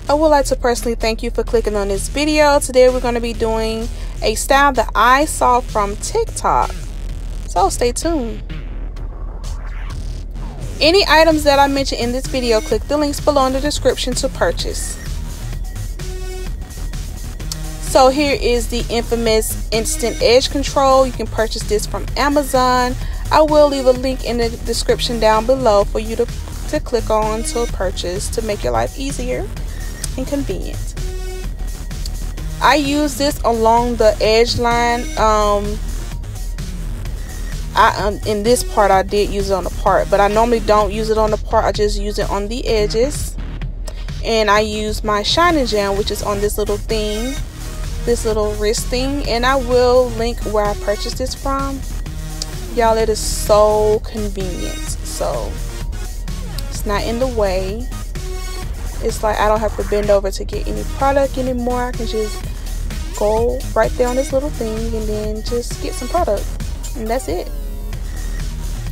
I would like to personally thank you for clicking on this video. Today we're going to be doing a style that I saw from TikTok, so stay tuned. Any items that I mention in this video, click the links below in the description to purchase. So here is the infamous instant edge control. You can purchase this from Amazon. I will leave a link in the description down below for you to click on to purchase to make your life easier and convenient. I use this along the edge line. In this part I did use it on the part, but I normally don't use it on the part. I just use it on the edges. And I use my Shining Jam, which is on this little thing, this little wrist thing, and I will link where I purchased this from. Y'all, it is so convenient. So it's not in the way. It's like I don't have to bend over to get any product anymore. I can just go right there on this little thing and then just get some product, and that's it.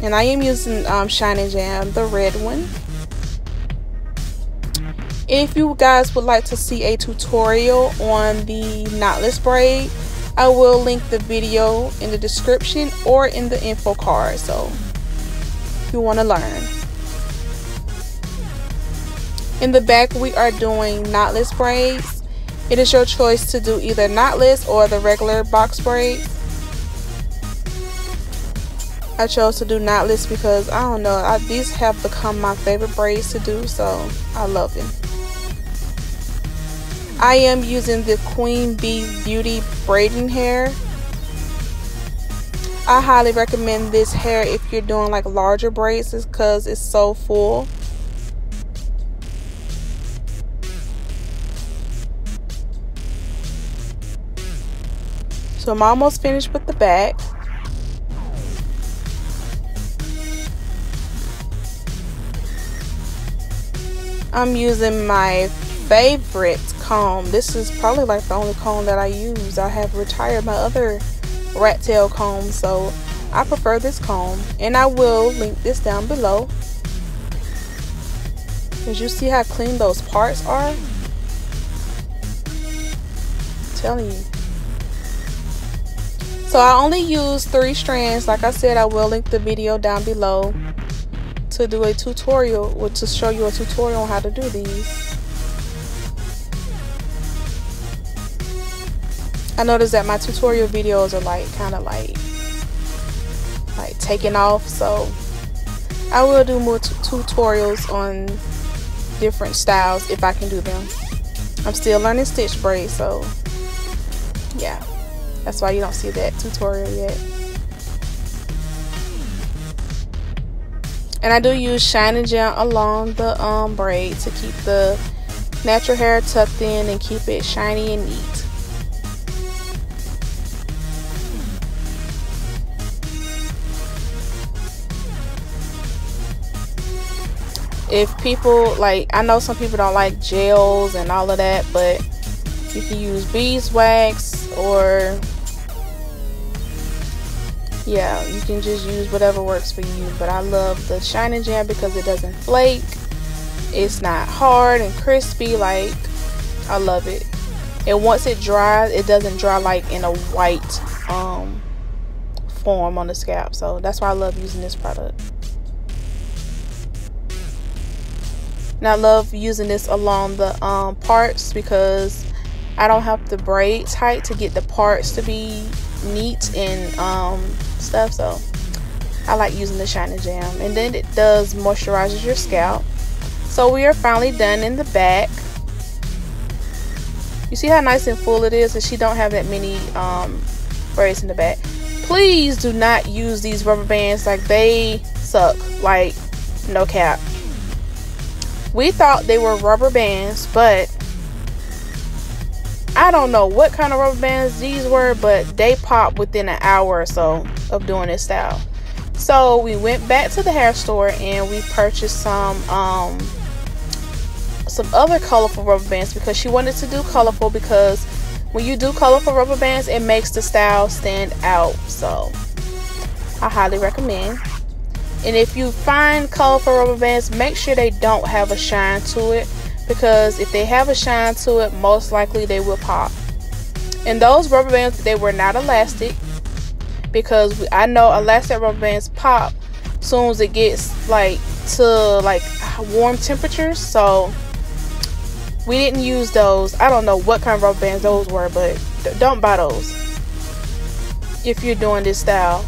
And I am using Shining Jam, the red one. If you guys would like to see a tutorial on the knotless braid, I will link the video in the description or in the info card, so if you want to learn. In the back we are doing knotless braids. It is your choice to do either knotless or the regular box braids. I chose to do knotless because I don't know, these have become my favorite braids to do, so I love them. I am using the Queen Bee Beauty braiding hair. I highly recommend this hair if you're doing like larger braids because it's so full. So I'm almost finished with the back. I'm using my favorite comb. This is probably like the only comb that I use. I have retired my other rat tail comb, so I prefer this comb, and I will link this down below. As you see how clean those parts are, I'm telling you. So I only use 3 strands. Like I said, I will link the video down below to do a tutorial, or to show you a tutorial on how to do these. I noticed that my tutorial videos are like kind of like taking off, so I will do more tutorials on different styles if I can do them. I'm still learning stitch braids, so yeah, that's why you don't see that tutorial yet. And I do use Shining Jam along the braid to keep the natural hair tucked in and keep it shiny and neat. If people like, I know some people don't like gels and all of that, but you can use beeswax, or yeah, you can just use whatever works for you. But I love the Shining Jam because it doesn't flake. It's not hard and crispy. Like, I love it. And once it dries, it doesn't dry like in a white form on the scalp. So that's why I love using this product. And I love using this along the parts because I don't have to braid tight to get the parts to be neat and stuff. So I like using the Shining Jam, and then it does moisturizes your scalp. So we are finally done in the back. You see how nice and full it is, and she don't have that many braids in the back. Please do not use these rubber bands. Like, they suck, like, no cap. We thought they were rubber bands, but I don't know what kind of rubber bands these were, but they popped within an hour or so of doing this style. So we went back to the hair store and we purchased some other colorful rubber bands because she wanted to do colorful, because when you do colorful rubber bands, it makes the style stand out. So I highly recommend. And if you find colorful rubber bands, make sure they don't have a shine to it, because if they have a shine to it, most likely they will pop. And those rubber bands, they were not elastic, because I know elastic rubber bands pop as soon as it gets like to like warm temperatures. So we didn't use those. I don't know what kind of rubber bands those were, but don't buy those if you're doing this style.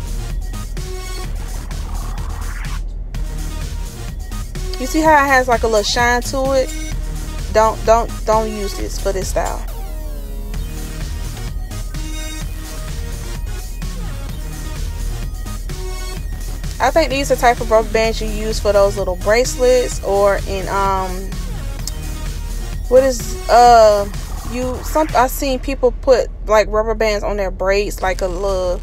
You see how it has like a little shine to it? Don't use this for this style. I think these are the type of rubber bands you use for those little bracelets, or in what is I've seen people put like rubber bands on their braids, like a little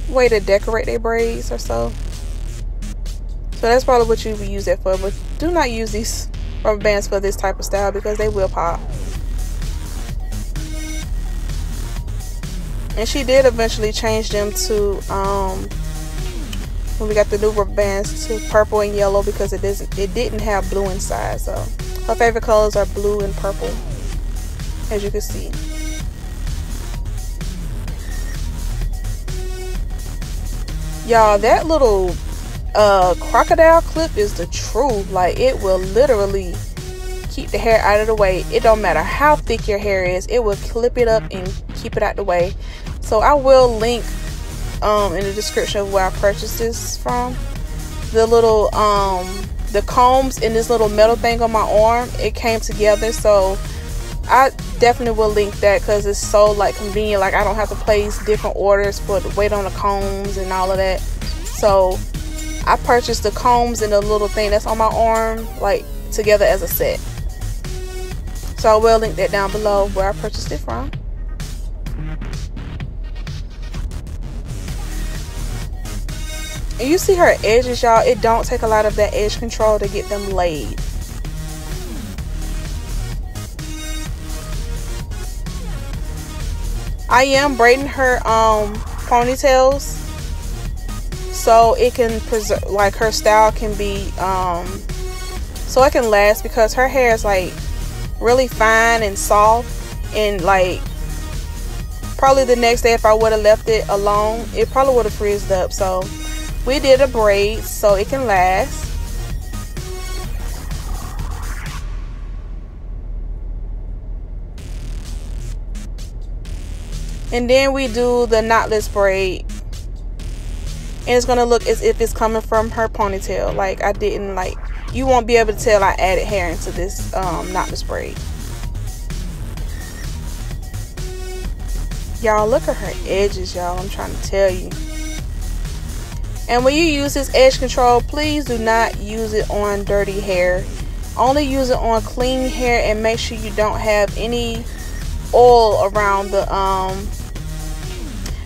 way to decorate their braids or so. So that's probably what you would use that for, but do not use these rubber bands for this type of style because they will pop. And she did eventually change them to when we got the new rubber bands, to purple and yellow, because it didn't have blue inside. So her favorite colors are blue and purple, as you can see. Y'all, that little crocodile clip is the truth. Like, it will literally keep the hair out of the way. It don't matter how thick your hair is, it will clip it up and keep it out the way. So I will link in the description of where I purchased this from. The little the combs in this little metal thing on my arm, it came together, so I definitely will link that because it's so like convenient. Like, I don't have to place different orders for the weight on the combs and all of that. So I purchased the combs and the little thing that's on my arm like together as a set. So I will link that down below where I purchased it from. And you see her edges, y'all. It don't take a lot of that edge control to get them laid. I am braiding her ponytails, so it can preserve, like, her style can be so it can last, because her hair is like really fine and soft, and like probably the next day if I would have left it alone, it probably would have frizzed up. So we did a braid so it can last. And then we do the knotless braid, and it's gonna look as if it's coming from her ponytail. Like, I didn't, like, you won't be able to tell I added hair into this knotless braid. Y'all, look at her edges, y'all. I'm trying to tell you. And when you use this edge control, please do not use it on dirty hair. Only use it on clean hair, and make sure you don't have any oil around the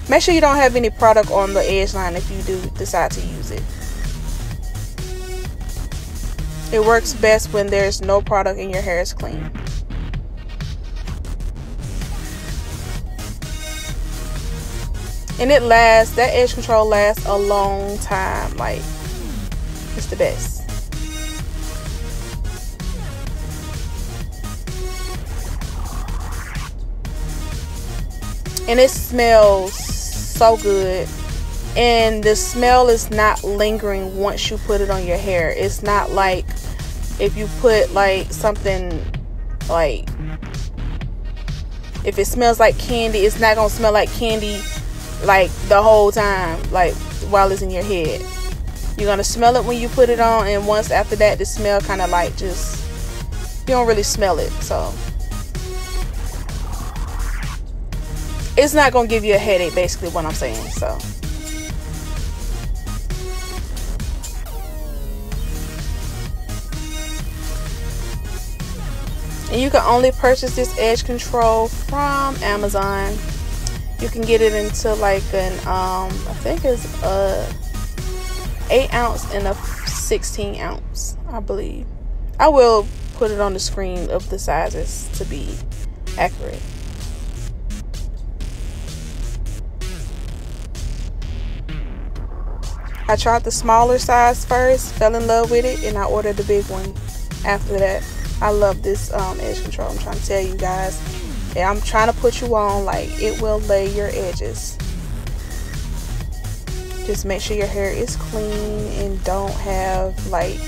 make sure you don't have any product on the edge line if you do decide to use it. It works best when there's no product and your hair is clean. And it lasts, that edge control lasts a long time. Like, it's the best. And it smells so good, and the smell is not lingering once you put it on your hair. It's not like if you put like something, like if it smells like candy, it's not gonna smell like candy like the whole time, like while it's in your head. You're gonna smell it when you put it on, and once after that, the smell kind of like just, you don't really smell it. So it's not gonna give you a headache, basically what I'm saying. So and you can only purchase this edge control from Amazon. You can get it into like an I think it's a 8 ounce and a 16 ounce, I believe. I will put it on the screen of the sizes to be accurate. I tried the smaller size first, fell in love with it, and I ordered the big one after that. I love this edge control. I'm trying to tell you guys. And I'm trying to put you on, like, it will lay your edges. Just make sure your hair is clean and don't have like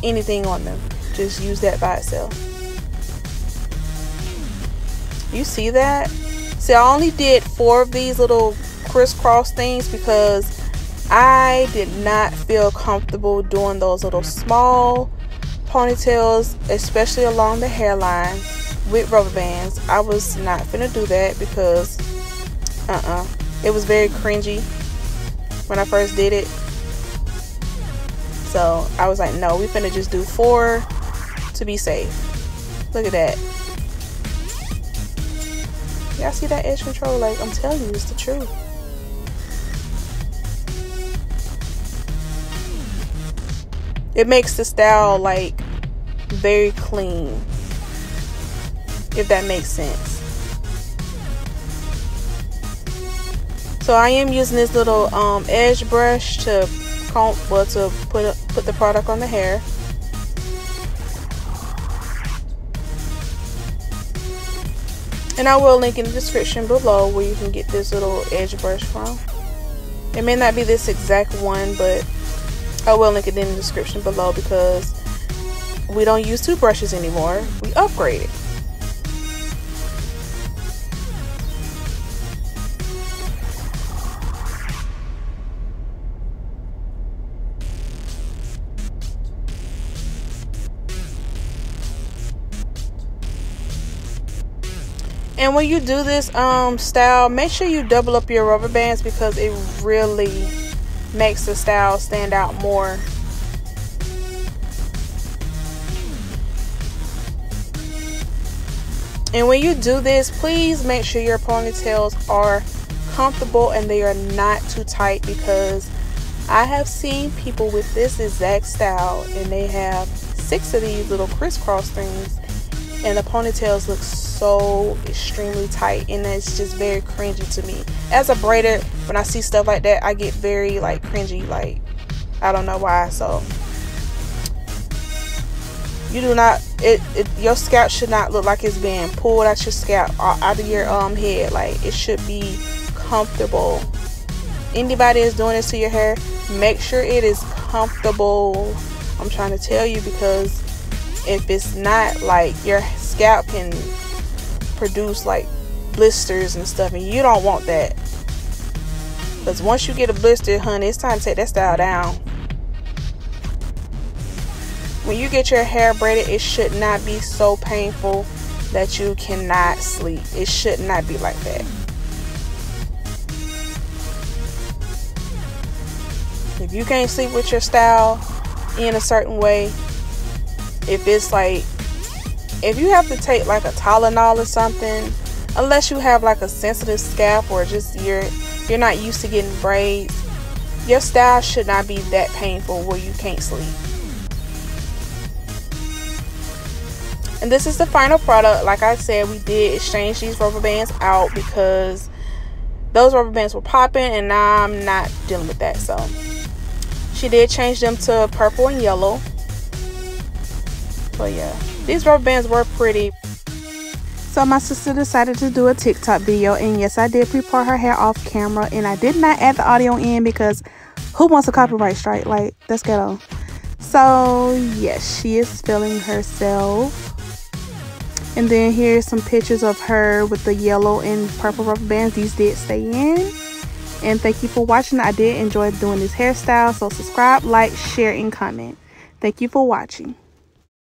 anything on them. Just use that by itself. You see that? See, I only did 4 of these little crisscross things because I did not feel comfortable doing those little small ponytails, especially along the hairline with rubber bands. I was not finna do that because it was very cringy when I first did it. So I was like, no, we finna just do 4 to be safe. Look at that. Y'all see that edge control? Like, I'm telling you, it's the truth. It makes the style like very clean, if that makes sense. So I am using this little edge brush to comb, well, to put the product on the hair. And I will link in the description below where you can get this little edge brush from. It may not be this exact one, but I will link it in the description below because we don't use 2 brushes anymore. We upgraded. And when you do this style, make sure you double up your rubber bands because it really makes the style stand out more. And when you do this, please make sure your ponytails are comfortable and they are not too tight, because I have seen people with this exact style and they have 6 of these little crisscross things and the ponytails look so extremely tight, and it's just very cringy to me. As a braider, when I see stuff like that, I get very like cringy, like I don't know why. So you do not, your scalp should not look like it's being pulled out your scalp, out of your head. Like, it should be comfortable. Anybody that's doing this to your hair, make sure it is comfortable. I'm trying to tell you, because if it's not, like, your scalp can produce like blisters and stuff, and you don't want that, because once you get a blister, honey, it's time to take that style down. When you get your hair braided, it should not be so painful that you cannot sleep. It should not be like that. If you can't sleep with your style in a certain way, if it's like, if you have to take like a Tylenol or something, unless you have like a sensitive scalp or just you're not used to getting braids, your style should not be that painful where you can't sleep. And this is the final product. Like I said, we did exchange these rubber bands out because those rubber bands were popping and now I'm not dealing with that. So she did change them to purple and yellow. But yeah, these rubber bands were pretty. So my sister decided to do a TikTok video, and yes, I did pre-part her hair off camera, and I did not add the audio in because who wants a copyright strike? Like, that's ghetto. So yes, she is filming herself. And then here's some pictures of her with the yellow and purple rubber bands. These did stay in. And thank you for watching. I did enjoy doing this hairstyle. So subscribe, like, share, and comment. Thank you for watching.